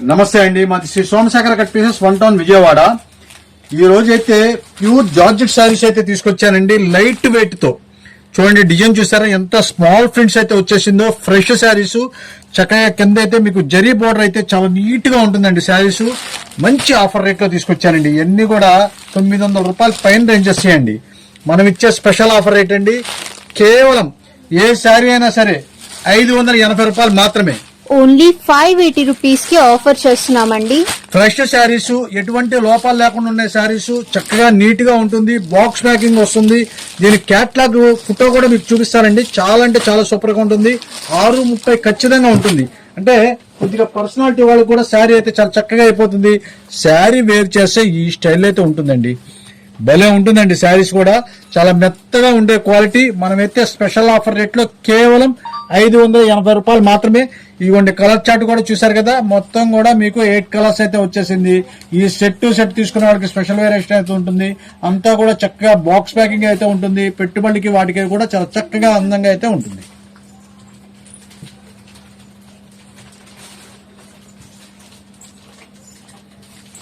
నమస్తే అండి, మాది Shri Somashekhara cut pieces 1 town Vijayawada. ఈ రోజు అయితే ప్యూర్ జార్జెట్ శారీస్ అయితే తీసుకొచ్చానండి. లైట్ వెయిట్ తో చూడండి, డిజైన్ చూసారా ఎంత స్మాల్ ప్రింట్స్ అయితే వచ్చేసిందో. ఫ్రెష్ శారీస్ చక్కగా కింద అయితే మీకు జరీ బోర్డర్ అయితే చాలా నీట్ గా ఉంటుందండి. శారీస్ మంచి ఆఫర్ రేట్ లో తీసుకొచ్చానండి. ఇవన్నీ కూడా 900 రూపాయల పైన రేంజెస్ చేయండి. మనం ఇచ్చే స్పెషల్ ఆఫర్ రేట్ అండి. కేవలం ఏ శారీ అయినా సరే 580 రూపాయలు మాత్రమే. ఓన్లీ 580 రూపీస్ కి ఆఫర్ చేస్తున్నామండి. ఫ్రెష్ శారీస్, ఎటువంటి లోపాలు లేకుండా ఉన్న శారీస్, చక్కగా నీట్ గా ఉంటుంది. బాక్స్ ప్యాకింగ్ వస్తుంది. దీని క్యాట్లాగ్ ఫోటో కూడా మీకు చూపిస్తానండి. చాలా అంటే చాలా సూపర్ గా ఉంటుంది. 630 ఖచ్చితంగా ఉంటుంది. అంటే కొద్దిగా పర్సనాలిటీ వాళ్ళకి కూడా శారీ అయితే చాలా చక్కగా అయిపోతుంది. శారీ వేర్ చేస్తే ఈ స్టైల్ అయితే ఉంటుందండి. భలే ఉంటుందండి. శారీస్ కూడా చాలా మెత్తగా ఉండే క్వాలిటీ. మనమైతే స్పెషల్ ఆఫర్ రేట్ లో కేవలం 580 రూపాయలు మాత్రమే. ఇవ్వండి, కలర్ చార్ట్ కూడా చూసారు కదా. మొత్తం కూడా మీకు 8 కలర్స్ అయితే వచ్చేసింది. ఈ సెట్ టు సెట్ తీసుకునే వాళ్ళకి స్పెషల్ వేరియేషన్ అయితే ఉంటుంది. అంతా కూడా చక్కగా బాక్స్ ప్యాకింగ్ అయితే ఉంటుంది. పెట్టుబడికి వాటికి కూడా చాలా చక్కగా అందంగా అయితే ఉంటుంది.